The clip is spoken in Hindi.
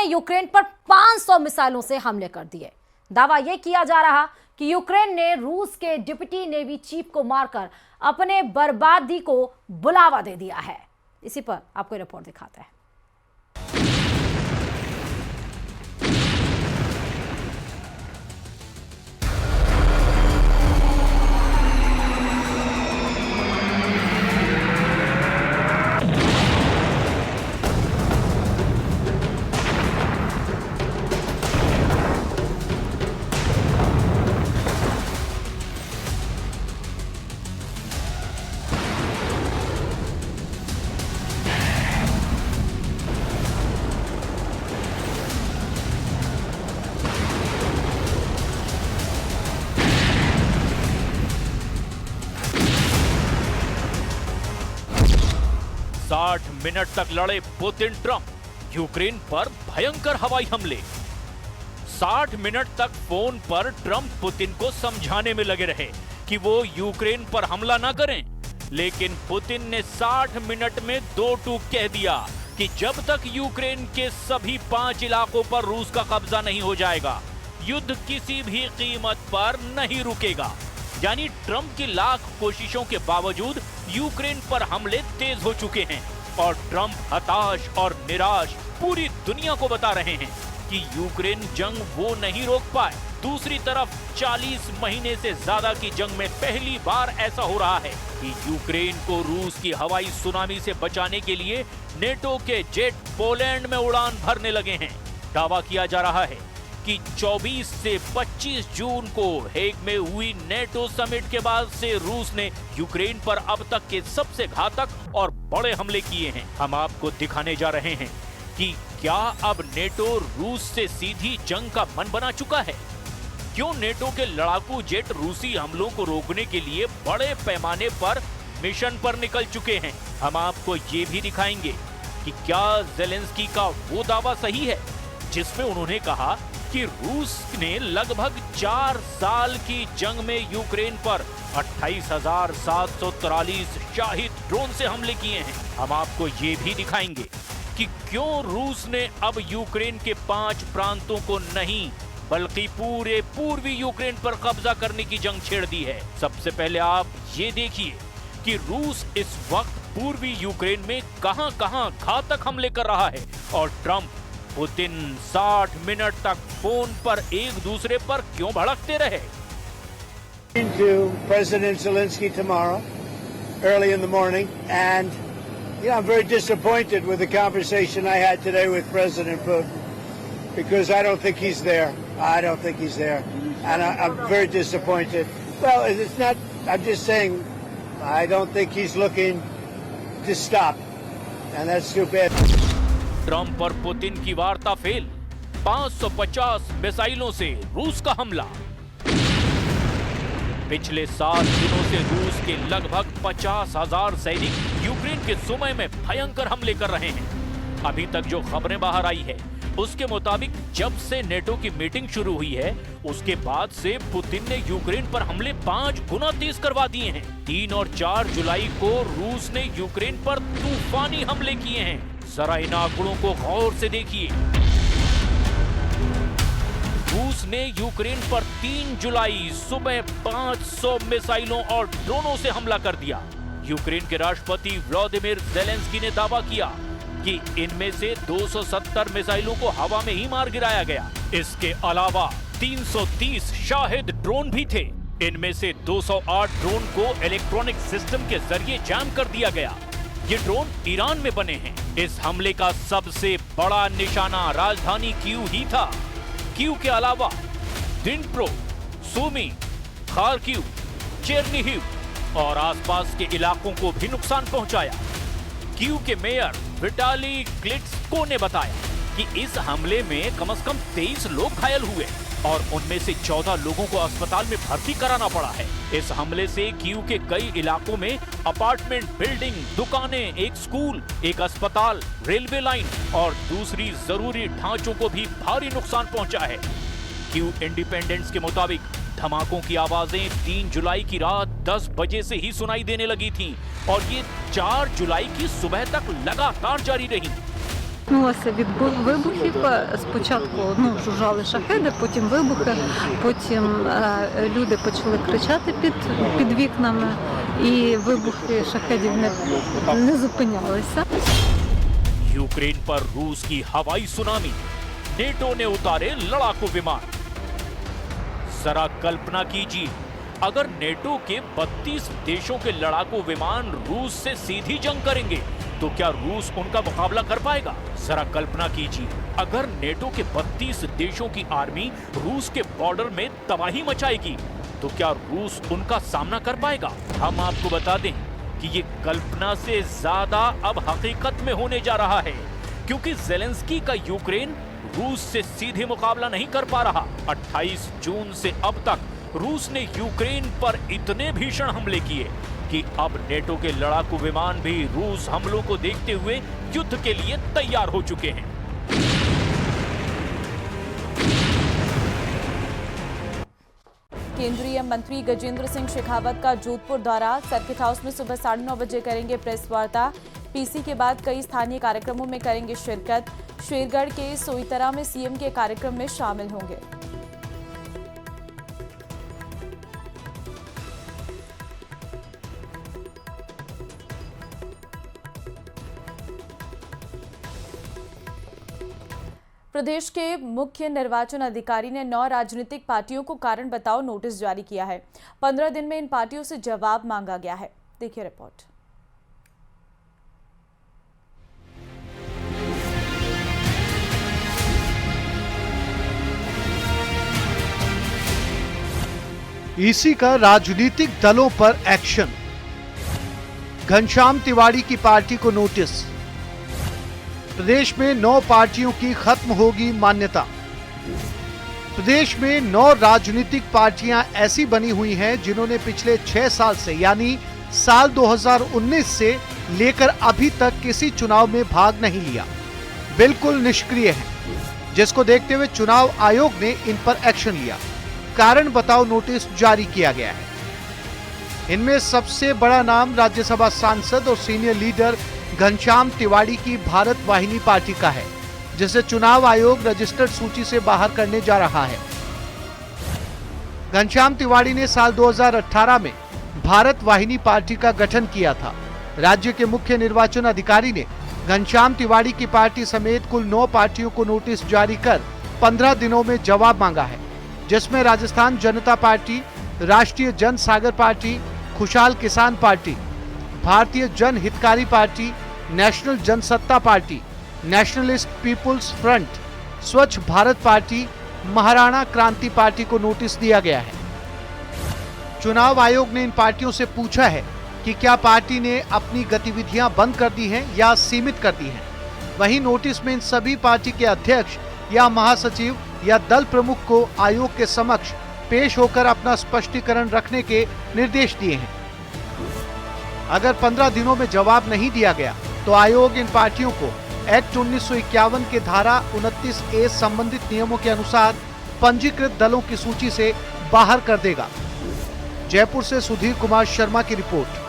यूक्रेन पर 500 मिसाइलों से हमले कर दिए। दावा यह किया जा रहा कि यूक्रेन ने रूस के डिप्टी नेवी चीफ को मारकर अपने बर्बादी को बुलावा दे दिया है। इसी पर आपको रिपोर्ट दिखाते हैं। साठ मिनट तक लड़े पुतिन ट्रंप, यूक्रेन पर भयंकर हवाई हमले। 60 मिनट तक फोन पर ट्रंप पुतिन को समझाने में लगे रहे कि वो यूक्रेन पर हमला ना करें, लेकिन पुतिन ने 60 मिनट में दो टूक कह दिया कि जब तक यूक्रेन के सभी 5 इलाकों पर रूस का कब्जा नहीं हो जाएगा, युद्ध किसी भी कीमत पर नहीं रुकेगा। यानी ट्रंप की लाख कोशिशों के बावजूद यूक्रेन पर हमले तेज हो चुके हैं और ट्रंप हताश और निराश पूरी दुनिया को बता रहे हैं कि यूक्रेन जंग वो नहीं रोक पाए। दूसरी तरफ 40 महीने से ज्यादा की जंग में पहली बार ऐसा हो रहा है कि यूक्रेन को रूस की हवाई सुनामी से बचाने के लिए नेटो के जेट पोलैंड में उड़ान भरने लगे हैं। दावा किया जा रहा है कि 24 से 25 जून को हेग में हुई नेटो समिट के बाद से रूस ने यूक्रेन पर अब तक के सबसे घातक और बड़े हमले किए हैं। हम आपको दिखाने जा रहे हैं कि क्या अब नेटो रूस से सीधी जंग का मन बना चुका है। क्यों नेटो के लड़ाकू जेट रूसी हमलों को रोकने के लिए बड़े पैमाने पर मिशन पर निकल चुके हैं। हम आपको ये भी दिखाएंगे कि क्या ज़ेलेंस्की का वो दावा सही है जिसमें उन्होंने कहा कि रूस ने लगभग 4 साल की जंग में यूक्रेन पर 28,743 शाहिद ड्रोन से हमले किए हैं। हम आपको ये भी दिखाएंगे कि क्यों रूस ने अब यूक्रेन के 5 प्रांतों को नहीं बल्कि पूरे पूर्वी यूक्रेन पर कब्जा करने की जंग छेड़ दी है। सबसे पहले आप ये देखिए कि रूस इस वक्त पूर्वी यूक्रेन में कहां-कहां घातक हमले कर रहा है और ट्रंप पुतिन 60 मिनट तक फोन पर एक दूसरे पर क्यों भड़कते रहे। To President Zelensky tomorrow, early in the morning, and I'm very disappointed with the conversation I had today with President Putin because I don't think he's there. I don't think he's there, and I'm very disappointed. Well, it's not. I'm just saying, I don't think he's looking to stop, and that's too bad. Trump और पुतिन की वार्ता फेल, 550 मिसाइलों से रूस का हमला। पिछले 7 दिनों से रूस के लगभग 50,000 सैनिक यूक्रेन के सुमे में भयंकर हमले कर रहे हैं। अभी तक जो खबरें बाहर आई है उसके मुताबिक जब से नेटो की मीटिंग शुरू हुई है उसके बाद से पुतिन ने यूक्रेन पर हमले 5 गुना तेज करवा दिए हैं। 3 और 4 जुलाई को रूस ने यूक्रेन पर तूफानी हमले किए हैं। जरा इन आंकड़ों को गौर से देखिए। रूस ने यूक्रेन पर 3 जुलाई सुबह 500 मिसाइलों और ड्रोनों से हमला कर दिया। यूक्रेन के राष्ट्रपति व्लादिमीर ज़ेलेंस्की ने दावा किया कि इनमें से 270 मिसाइलों को हवा में ही मार गिराया गया। इसके अलावा 330 शाहिद ड्रोन भी थे। इनमें से 208 ड्रोन को इलेक्ट्रॉनिक सिस्टम के जरिए जैम कर दिया गया। ये ड्रोन ईरान में बने हैं। इस हमले का सबसे बड़ा निशाना राजधानी कीव ही था। कीव के अलावा डिनिप्रो, सूमी, खार्किव, चेरनिहिव और आसपास के इलाकों को भी नुकसान पहुंचाया। कीव के मेयर विटाली क्लिट्स्को ने बताया कि इस हमले में कम से कम 23 लोग घायल हुए और उनमें से 14 लोगों को अस्पताल में भर्ती कराना पड़ा है। इस हमले से कीव के कई इलाकों में अपार्टमेंट बिल्डिंग, दुकानें, एक स्कूल, एक अस्पताल, रेलवे लाइन और दूसरी जरूरी ढांचों को भी भारी नुकसान पहुंचा है। कीव इंडिपेंडेंस के मुताबिक धमाकों की आवाजें 3 जुलाई की रात 10 बजे से ही सुनाई देने लगी थीं और ये 4 जुलाई की सुबह तक लगातार जारी रही। Проснулася від вибухів. Спочатку жужжали шахеди, потім вибухи, потім люди почали кричати під вікнами, і вибухи шахедів не зупинялися. यूक्रेन पर रूस की हवाई सुनामी, नेटो ने उतारे लड़ाकू विमान। जरा कल्पना कीजिए, अगर नेटो के 32 देशों के लड़ाकू विमान रूस से सीधी जंग करेंगे तो क्या रूस उनका मुकाबला कर पाएगा? जरा कल्पना कीजिए, अगर नेटो के 32 देशों की आर्मी रूस के बॉर्डर में तबाही मचाएगी तो क्या रूस उनका सामना कर पाएगा? हम आपको बता दें कि ये कल्पना से ज्यादा अब हकीकत में होने जा रहा है, क्योंकि जेलेंस्की का यूक्रेन रूस से सीधे मुकाबला नहीं कर पा रहा। 28 जून से अब तक रूस ने यूक्रेन पर इतने भीषण हमले किए कि अब नेटो के लड़ाकू विमान भी रूस हमलों को देखते हुए युद्ध के लिए तैयार हो चुके हैं। केंद्रीय मंत्री गजेंद्र सिंह शेखावत का जोधपुर दौरा। सर्किट हाउस में सुबह 9:30 बजे करेंगे प्रेस वार्ता। पीसी के बाद कई स्थानीय कार्यक्रमों में करेंगे शिरकत। शेरगढ़ के सोईतरा में सीएम के कार्यक्रम में शामिल होंगे। प्रदेश के मुख्य निर्वाचन अधिकारी ने 9 राजनीतिक पार्टियों को कारण बताओ नोटिस जारी किया है। 15 दिन में इन पार्टियों से जवाब मांगा गया है। देखिए रिपोर्ट। ईसी का राजनीतिक दलों पर एक्शन। घनश्याम तिवाड़ी की पार्टी को नोटिस। प्रदेश में 9 पार्टियों की खत्म होगी मान्यता। प्रदेश में 9 राजनीतिक पार्टियां ऐसी बनी हुई हैं जिन्होंने पिछले 6 साल से यानी साल 2019 से लेकर अभी तक किसी चुनाव में भाग नहीं लिया, बिल्कुल निष्क्रिय हैं, जिसको देखते हुए चुनाव आयोग ने इन पर एक्शन लिया। कारण बताओ नोटिस जारी किया गया है। इनमें सबसे बड़ा नाम राज्यसभा सांसद और सीनियर लीडर घनश्याम तिवाड़ी की भारत वाहिनी पार्टी का है, जिसे चुनाव आयोग रजिस्टर्ड सूची से बाहर करने जा रहा है। घनश्याम तिवाड़ी ने साल 2018 में भारत वाहिनी पार्टी का गठन किया था। राज्य के मुख्य निर्वाचन अधिकारी ने घनश्याम तिवाड़ी की पार्टी समेत कुल 9 पार्टियों को नोटिस जारी कर 15 दिनों में जवाब मांगा है, जिसमें राजस्थान जनता पार्टी, राष्ट्रीय जन सागर पार्टी, खुशहाल किसान party, Bharatiya Jan Hitkari party, national Jansatta party, nationalist people's front, Swachh Bharat party, Maharana क्रांति पार्टी को नोटिस दिया गया है। चुनाव आयोग ने इन पार्टियों से पूछा है कि क्या पार्टी ने अपनी गतिविधियां बंद कर दी हैं या सीमित कर दी हैं। वहीं नोटिस में इन सभी पार्टी के अध्यक्ष या महासचिव या दल प्रमुख को आयोग के समक्ष पेश होकर अपना स्पष्टीकरण रखने के निर्देश दिए हैं। अगर 15 दिनों में जवाब नहीं दिया गया तो आयोग इन पार्टियों को एक्ट 1951 के धारा 29A संबंधित नियमों के अनुसार पंजीकृत दलों की सूची से बाहर कर देगा। जयपुर से सुधीर कुमार शर्मा की रिपोर्ट।